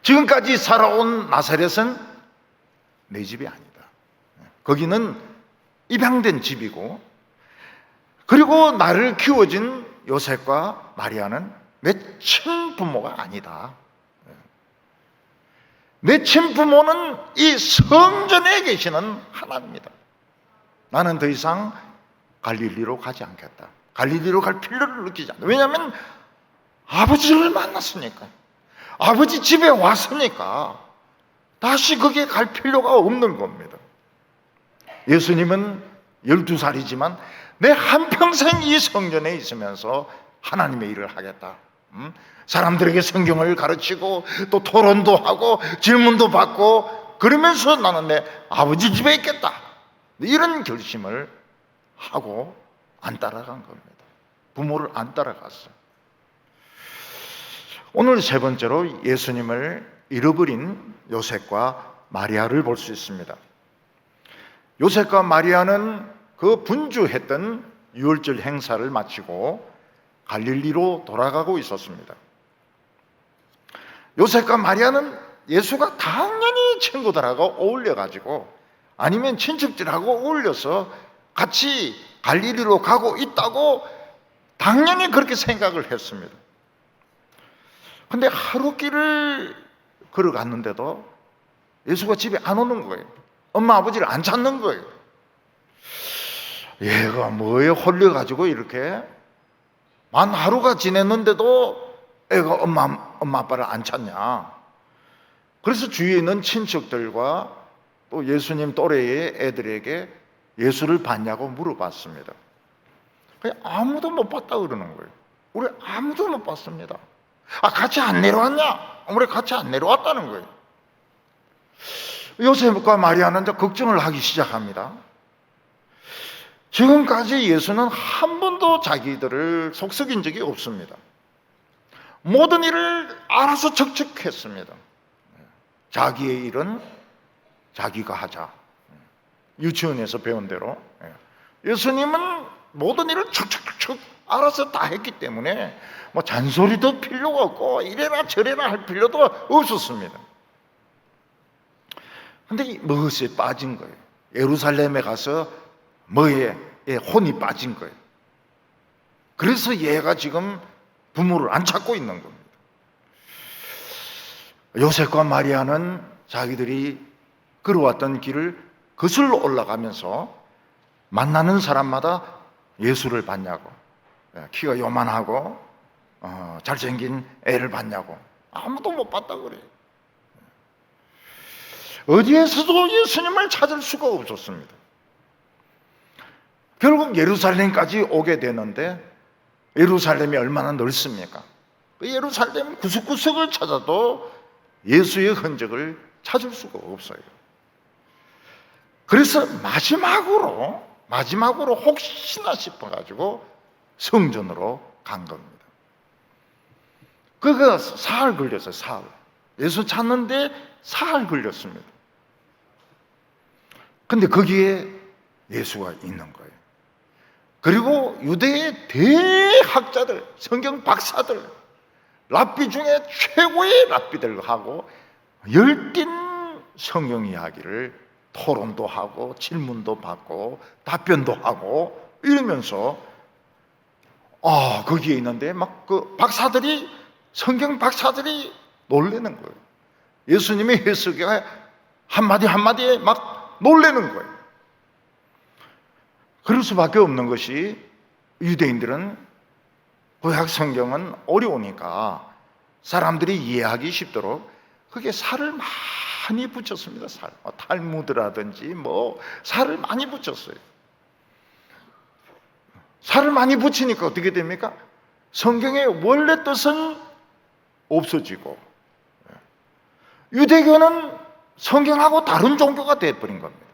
지금까지 살아온 나사렛은 내 집이 아니다. 거기는 입양된 집이고 그리고 나를 키워준 요셉과 마리아는 내 친부모가 아니다. 내 친부모는 이 성전에 계시는 하나님이다. 나는 더 이상 갈릴리로 가지 않겠다. 갈릴리로 갈 필요를 느끼지 않는다. 왜냐하면 아버지를 만났으니까, 아버지 집에 왔으니까 다시 거기에 갈 필요가 없는 겁니다. 예수님은 12살이지만 내 한평생 이 성전에 있으면서 하나님의 일을 하겠다. 사람들에게 성경을 가르치고 또 토론도 하고 질문도 받고 그러면서 나는 내 아버지 집에 있겠다. 이런 결심을 하고 안 따라간 겁니다. 부모를 안 따라갔어요. 오늘 세 번째로 예수님을 잃어버린 요셉과 마리아를 볼 수 있습니다. 요셉과 마리아는 그 분주했던 유월절 행사를 마치고 갈릴리로 돌아가고 있었습니다. 요셉과 마리아는 예수가 당연히 친구들하고 어울려가지고 아니면 친척들하고 어울려서 같이 갈릴리로 가고 있다고 당연히 그렇게 생각을 했습니다. 근데 하루 길을 걸어갔는데도 예수가 집에 안 오는 거예요. 엄마 아버지를 안 찾는 거예요. 얘가 뭐에 홀려가지고 이렇게 만 하루가 지냈는데도 애가 엄마 아빠를 안 찾냐. 그래서 주위에 있는 친척들과 또 예수님 또래의 애들에게 예수를 봤냐고 물어봤습니다. 아무도 못 봤다 그러는 거예요. 우리 아무도 못 봤습니다. 같이 안 내려왔냐? 우리 같이 안 내려왔다는 거예요. 요셉과 마리아는 이제 걱정을 하기 시작합니다. 지금까지 예수는 한 번도 자기들을 속썩인 적이 없습니다. 모든 일을 알아서 척척했습니다. 자기의 일은 자기가 하자. 유치원에서 배운 대로. 예수님은 모든 일을 척척척 알아서 다 했기 때문에 뭐 잔소리도 필요가 없고 이래라 저래라 할 필요도 없었습니다. 근데 무엇에 빠진 거예요? 예루살렘에 가서 뭐에 혼이 빠진 거예요. 그래서 얘가 지금 부모를 안 찾고 있는 겁니다. 요셉과 마리아는 자기들이 걸어왔던 길을 거슬러 올라가면서 만나는 사람마다 예수를 봤냐고, 키가 요만하고 잘생긴 애를 봤냐고. 아무도 못 봤다 그래요. 어디에서도 예수님을 찾을 수가 없었습니다. 결국 예루살렘까지 오게 되는데 예루살렘이 얼마나 넓습니까? 그 예루살렘 구석구석을 찾아도 예수의 흔적을 찾을 수가 없어요. 그래서 마지막으로 혹시나 싶어가지고 성전으로 간 겁니다. 그거 사흘 걸렸어요. 사흘. 예수 찾는데 사흘 걸렸습니다. 근데 거기에 예수가 있는 거예요. 그리고 유대의 대학자들, 성경 박사들, 랍비 중에 최고의 랍비들하고 열띤 성경 이야기를 토론도 하고 질문도 받고 답변도 하고 이러면서 거기에 있는데 막 그 박사들이, 성경 박사들이 놀라는 거예요. 예수님의 해석에 한마디 한마디에 막 놀라는 거예요. 그럴 수밖에 없는 것이 유대인들은 구약 성경은 어려우니까 사람들이 이해하기 쉽도록 그게 살을 많이 붙였습니다. 탈무드라든지 살을 많이 붙였어요. 살을 많이 붙이니까 어떻게 됩니까? 성경의 원래 뜻은 없어지고 유대교는 성경하고 다른 종교가 되어버린 겁니다.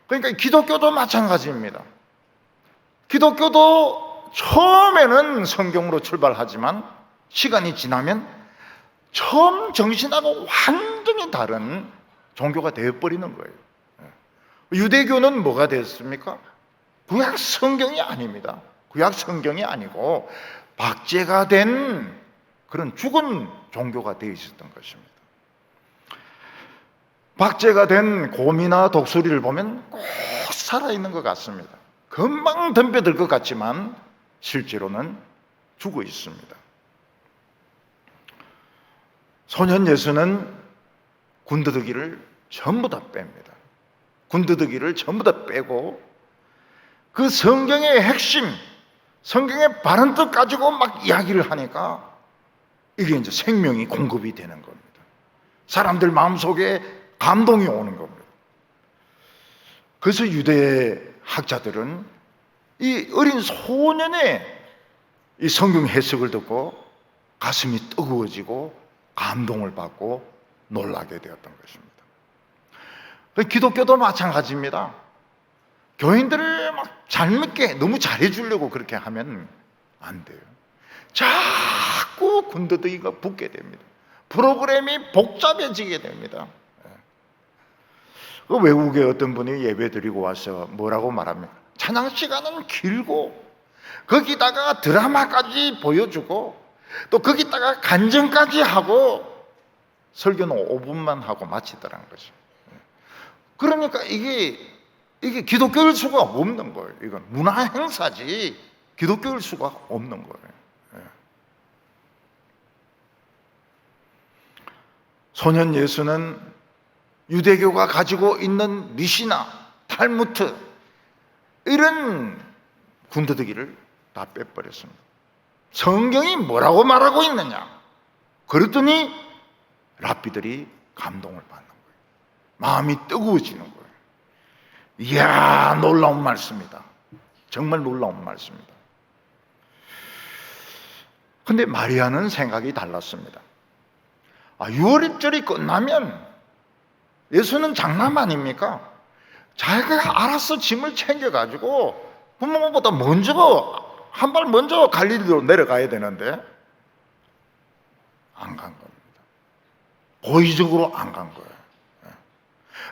그러니까 기독교도 마찬가지입니다. 기독교도 처음에는 성경으로 출발하지만 시간이 지나면 처음 정신하고 완전히 다른 종교가 되어버리는 거예요. 유대교는 뭐가 됐습니까? 구약 성경이 아닙니다. 구약 성경이 아니고 박제가 된 그런 죽은 종교가 되어 있었던 것입니다. 박제가 된 곰이나 독수리를 보면 꼭 살아있는 것 같습니다. 금방 덤벼들 것 같지만 실제로는 죽어 있습니다. 소년 예수는 군더더기를 전부 다 뺍니다. 군더더기를 전부 다 빼고 그 성경의 핵심, 성경의 바른 뜻 가지고 막 이야기를 하니까 이게 이제 생명이 공급이 되는 겁니다. 사람들 마음속에 감동이 오는 겁니다. 그래서 유대 학자들은 이 어린 소년의 이 성경 해석을 듣고 가슴이 뜨거워지고 감동을 받고 놀라게 되었던 것입니다. 기독교도 마찬가지입니다. 교인들을 막 잘 믿게 너무 잘해주려고 그렇게 하면 안 돼요. 자꾸 군더더기가 붙게 됩니다. 프로그램이 복잡해지게 됩니다. 그 외국에 어떤 분이 예배 드리고 와서 뭐라고 말합니까? 찬양 시간은 길고 거기다가 드라마까지 보여주고 또 거기다가 간증까지 하고 설교는 5분만 하고 마치더라는 거죠. 그러니까 이게 기독교일 수가 없는 거예요. 이건 문화 행사지 기독교일 수가 없는 거예요. 소년 예수는 유대교가 가지고 있는 미시나, 탈무트 이런 군더더기를 다 빼버렸습니다. 성경이 뭐라고 말하고 있느냐? 그랬더니 랍비들이 감동을 받는 거예요. 마음이 뜨거워지는 거예요. 이야, 놀라운 말씀이다. 정말 놀라운 말씀이다. 근데 마리아는 생각이 달랐습니다. 6월절이 끝나면 예수는 장남 아닙니까? 자기가 알아서 짐을 챙겨가지고 부모보다 먼저, 한 발 먼저 갈릴리로 내려가야 되는데 안 간 겁니다. 고의적으로 안 간 거예요.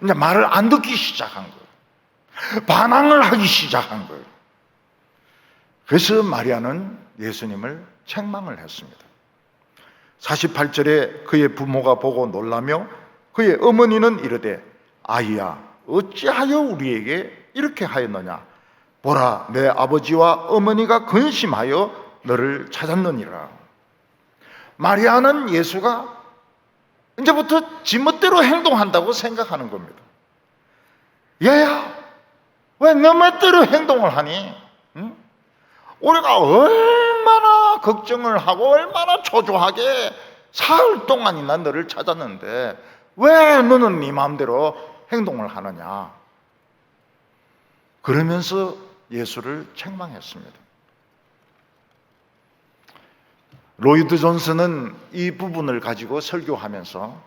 이제 말을 안 듣기 시작한 거예요. 반항을 하기 시작한 거예요. 그래서 마리아는 예수님을 책망을 했습니다. 48절에 그의 부모가 보고 놀라며 그의 어머니는 이르되 아이야 어찌하여 우리에게 이렇게 하였느냐 보라 내 아버지와 어머니가 근심하여 너를 찾았느니라. 마리아는 예수가 이제부터 지멋대로 행동한다고 생각하는 겁니다. 얘야 왜 너 멋대로 행동을 하니? 응? 우리가 얼마나 걱정을 하고 얼마나 초조하게 사흘 동안이나 너를 찾았는데 왜 너는 네 마음대로 행동을 하느냐? 그러면서 예수를 책망했습니다. 로이드 존슨은 이 부분을 가지고 설교하면서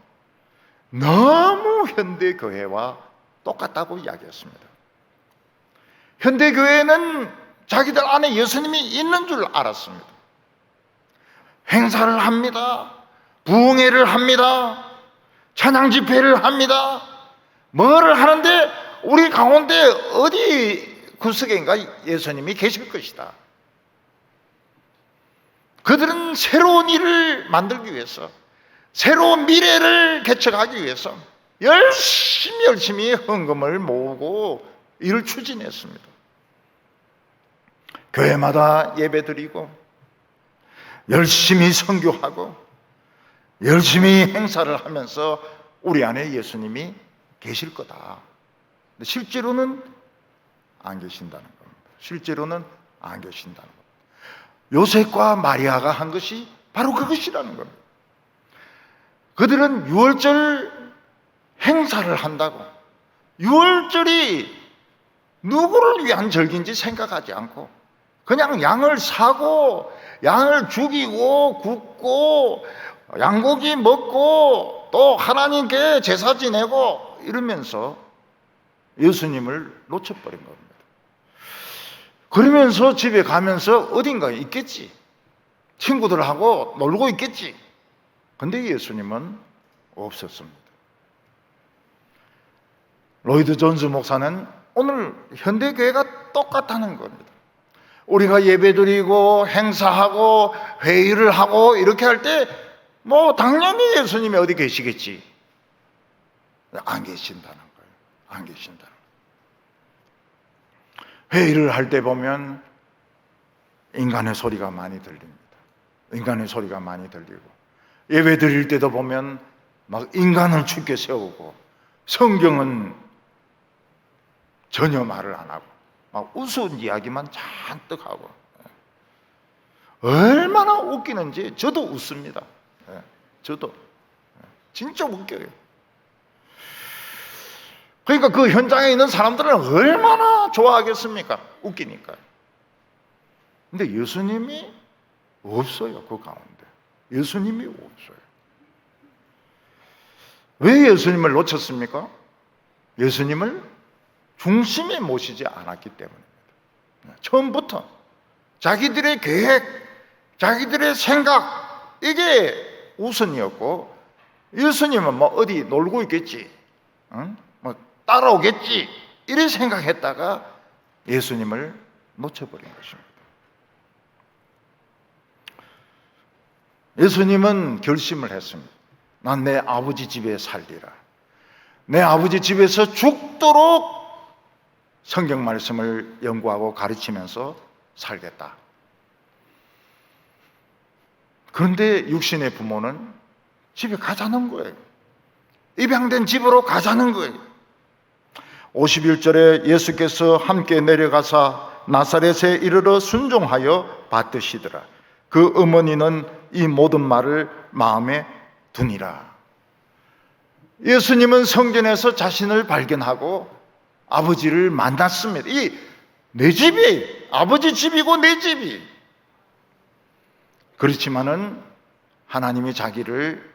너무 현대교회와 똑같다고 이야기했습니다. 현대교회는 자기들 안에 예수님이 있는 줄 알았습니다. 행사를 합니다. 부흥회를 합니다. 찬양 집회를 합니다. 뭐를 하는데 우리 가운데 어디 구석인가 예수님이 계실 것이다. 그들은 새로운 일을 만들기 위해서 새로운 미래를 개척하기 위해서 열심히 헌금을 모으고 일을 추진했습니다. 교회마다 예배드리고 열심히 선교하고 열심히 행사를 하면서 우리 안에 예수님이 계실 거다. 근데 실제로는 안 계신다는 겁니다. 실제로는 안 계신다는 겁니다. 요셉과 마리아가 한 것이 바로 그것이라는 겁니다. 그들은 유월절 행사를 한다고 유월절이 누구를 위한 절기인지 생각하지 않고 그냥 양을 사고 양을 죽이고 굽고 양고기 먹고 또 하나님께 제사 지내고 이러면서 예수님을 놓쳐버린 겁니다. 그러면서 집에 가면서 어딘가에 있겠지. 친구들하고 놀고 있겠지. 근데 예수님은 없었습니다. 로이드 존스 목사는 오늘 현대교회가 똑같다는 겁니다. 우리가 예배드리고 행사하고 회의를 하고 이렇게 할 때 뭐 당연히 예수님이 어디 계시겠지. 안 계신다는 거예요. 안 계신다는 거예요. 회의를 할 때 보면 인간의 소리가 많이 들립니다. 인간의 소리가 많이 들리고 예배 드릴 때도 보면 막 인간을 죽게 세우고 성경은 전혀 말을 안 하고 막 우스운 이야기만 잔뜩 하고 얼마나 웃기는지 저도 웃습니다. 저도 진짜 웃겨요. 그러니까 그 현장에 있는 사람들은 얼마나 좋아하겠습니까? 웃기니까. 근데 예수님이 없어요. 그 가운데 예수님이 없어요. 왜 예수님을 놓쳤습니까? 예수님을 중심에 모시지 않았기 때문입니다. 처음부터 자기들의 계획, 자기들의 생각, 이게 우선이었고, 예수님은 뭐 어디 놀고 있겠지, 뭐 따라오겠지, 이런 생각했다가 예수님을 놓쳐버린 것입니다. 예수님은 결심을 했습니다. 난 내 아버지 집에 살리라. 내 아버지 집에서 죽도록 성경 말씀을 연구하고 가르치면서 살겠다. 그런데 육신의 부모는 집에 가자는 거예요. 입양된 집으로 가자는 거예요. 51절에 예수께서 함께 내려가사 나사렛에 이르러 순종하여 받드시더라. 그 어머니는 이 모든 말을 마음에 두니라. 예수님은 성전에서 자신을 발견하고 아버지를 만났습니다. 이 내 집이 아버지 집이고 내 집이. 그렇지만은 하나님이 자기를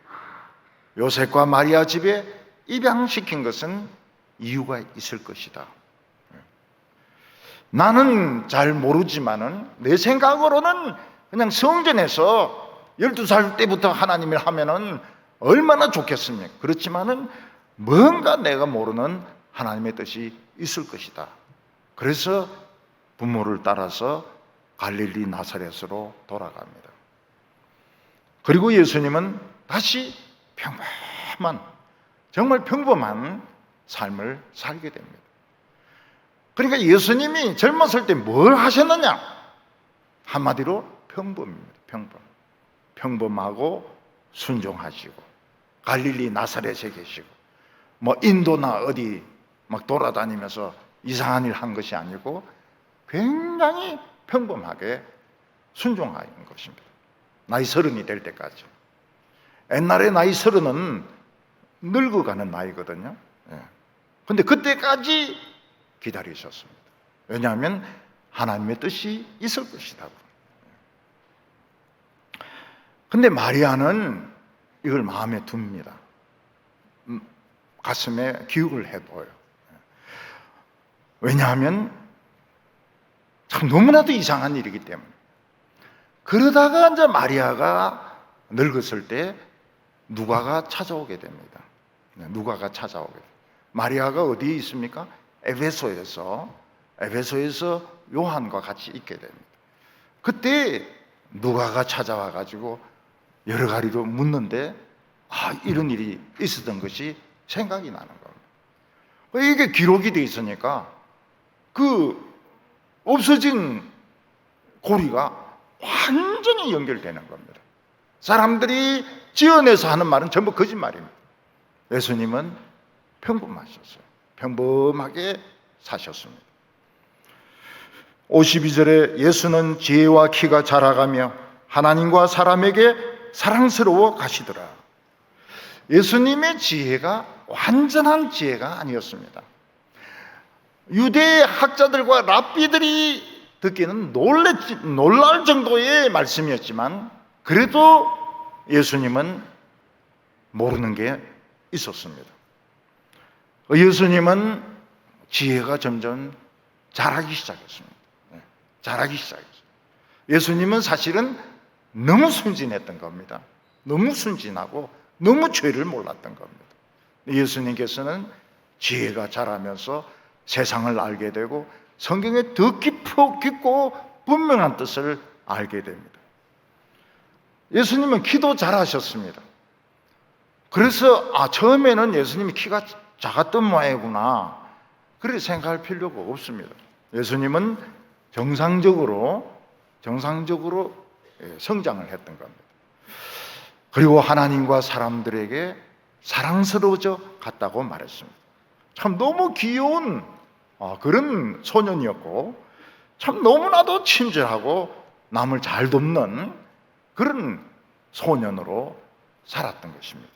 요셉과 마리아 집에 입양시킨 것은 이유가 있을 것이다. 나는 잘 모르지만은 내 생각으로는 그냥 성전에서 12살 때부터 하나님을 하면은 얼마나 좋겠습니까? 그렇지만은 뭔가 내가 모르는 하나님의 뜻이 있을 것이다. 그래서 부모를 따라서 갈릴리 나사렛으로 돌아갑니다. 그리고 예수님은 다시 평범한, 정말 평범한 삶을 살게 됩니다. 그러니까 예수님이 젊었을 때 뭘 하셨느냐? 한마디로 평범입니다. 평범하고 순종하시고 갈릴리 나사렛에 계시고 뭐 인도나 어디 막 돌아다니면서 이상한 일 한 것이 아니고 굉장히 평범하게 순종하는 것입니다. 나이 30이 될 때까지. 옛날에 나이 30은 늙어가는 나이거든요. 그런데 그때까지 기다리셨습니다. 왜냐하면 하나님의 뜻이 있을 것이다. 근데 마리아는 이걸 마음에 둡니다. 가슴에 기억을 해둬요. 왜냐하면 참 너무나도 이상한 일이기 때문에. 그러다가 이제 마리아가 늙었을 때 누가가 찾아오게 됩니다. 누가가 찾아오게 됩니다. 마리아가 어디에 있습니까? 에베소에서 요한과 같이 있게 됩니다. 그때 누가가 찾아와 가지고 여러 가지로 묻는데 이런 일이 있었던 것이 생각이 나는 겁니다. 이게 기록이 돼 있으니까 그 없어진 고리가 완전히 연결되는 겁니다. 사람들이 지어내서 하는 말은 전부 거짓말입니다. 예수님은 평범하셨어요. 평범하게 사셨습니다. 52절에 예수는 지혜와 키가 자라가며 하나님과 사람에게 사랑스러워 가시더라. 예수님의 지혜가 완전한 지혜가 아니었습니다. 유대 학자들과 랍비들이 듣기는 놀랄 정도의 말씀이었지만 그래도 예수님은 모르는 게 있었습니다. 예수님은 지혜가 점점 자라기 시작했습니다. 자라기 시작했어요. 예수님은 사실은 너무 순진했던 겁니다. 너무 순진하고 너무 죄를 몰랐던 겁니다. 예수님께서는 지혜가 자라면서 세상을 알게 되고 성경의 더 깊고 분명한 뜻을 알게 됩니다. 예수님은 키도 잘하셨습니다. 그래서 처음에는 예수님이 키가 작았던 모양이구나 그렇게 생각할 필요가 없습니다. 예수님은 정상적으로 성장을 했던 겁니다. 그리고 하나님과 사람들에게 사랑스러워져 갔다고 말했습니다. 참 너무 귀여운 그런 소년이었고 참 너무나도 친절하고 남을 잘 돕는 그런 소년으로 살았던 것입니다.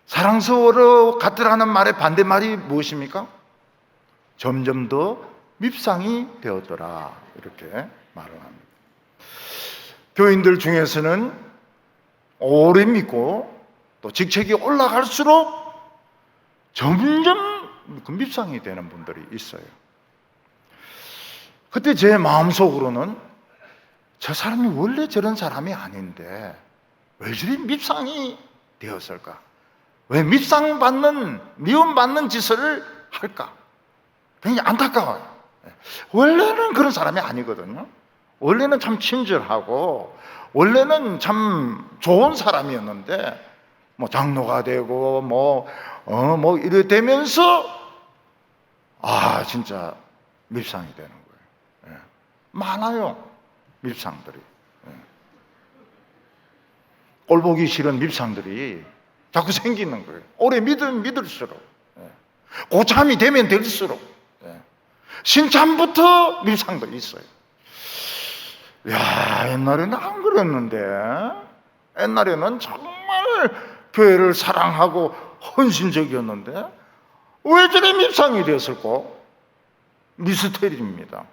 사랑스러워 갔더라는 말의 반대말이 무엇입니까? 점점 더 밉상이 되었더라, 이렇게 말을 합니다. 교인들 중에서는 오래 믿고 또 직책이 올라갈수록 점점 그 밉상이 되는 분들이 있어요. 그때 제 마음속으로는 저 사람이 원래 저런 사람이 아닌데 왜 저리 밉상이 되었을까? 왜 밉상받는, 미움받는 짓을 할까? 굉장히 안타까워요. 원래는 그런 사람이 아니거든요. 원래는 참 친절하고 원래는 참 좋은 사람이었는데 뭐 장로가 되고 뭐 이래 되면서 진짜 밉상이 되는 거예요. 많아요, 밉상들이. 꼴보기 싫은 밉상들이 자꾸 생기는 거예요. 오래 믿으면 믿을수록, 고참이 되면 될수록, 신참부터 밉상도 있어요. 옛날에는 안 그랬는데, 옛날에는 정말 교회를 사랑하고 헌신적이었는데 왜 저래 밉상이 되었을까? 미스테리입니다.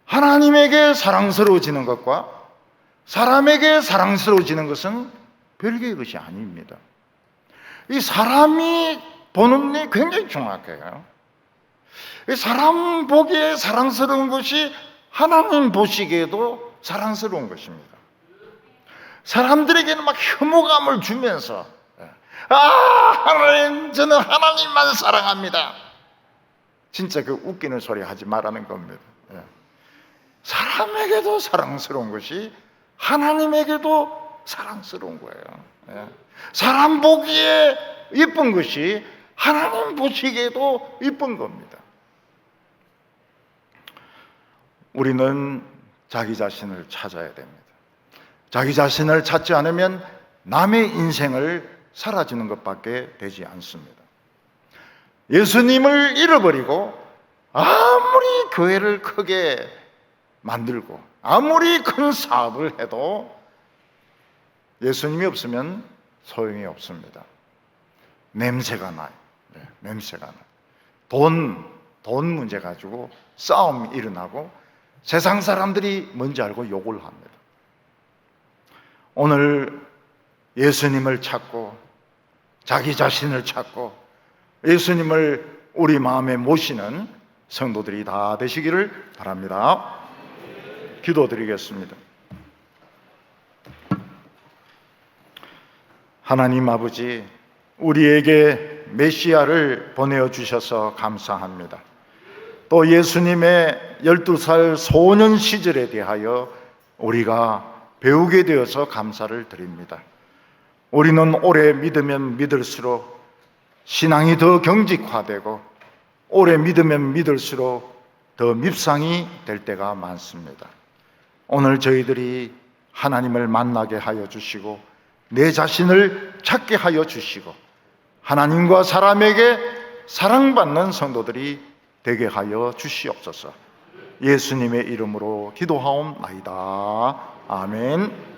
하나님에게 사랑스러워지는 것과 사람에게 사랑스러워지는 것은 별개의 것이 아닙니다. 이 사람이 보는 눈이 굉장히 정확해요. 이 사람 보기에 사랑스러운 것이 하나님 보시기에도 사랑스러운 것입니다. 사람들에게는 막 혐오감을 주면서 하나님, 저는 하나님만 사랑합니다. 진짜 그 웃기는 소리 하지 말라는 겁니다. 사람에게도 사랑스러운 것이 하나님에게도 사랑스러운 거예요. 사람 보기에 이쁜 것이 하나님 보시기에도 이쁜 겁니다. 우리는 자기 자신을 찾아야 됩니다. 자기 자신을 찾지 않으면 남의 인생을 사라지는 것밖에 되지 않습니다. 예수님을 잃어버리고 아무리 교회를 크게 만들고 아무리 큰 사업을 해도 예수님이 없으면 소용이 없습니다. 냄새가 나요. 냄새가 나요. 돈 문제 가지고 싸움이 일어나고 세상 사람들이 뭔지 알고 욕을 합니다. 오늘 예수님을 찾고 자기 자신을 찾고 예수님을 우리 마음에 모시는 성도들이 다 되시기를 바랍니다. 기도드리겠습니다. 하나님 아버지, 우리에게 메시아를 보내주셔서 감사합니다. 또 예수님의 12살 소년 시절에 대하여 우리가 배우게 되어서 감사를 드립니다. 우리는 오래 믿으면 믿을수록 신앙이 더 경직화되고 오래 믿으면 믿을수록 더 밉상이 될 때가 많습니다. 오늘 저희들이 하나님을 만나게 하여 주시고 내 자신을 찾게 하여 주시고 하나님과 사람에게 사랑받는 성도들이 되게 하여 주시옵소서. 예수님의 이름으로 기도하옵나이다. 아멘.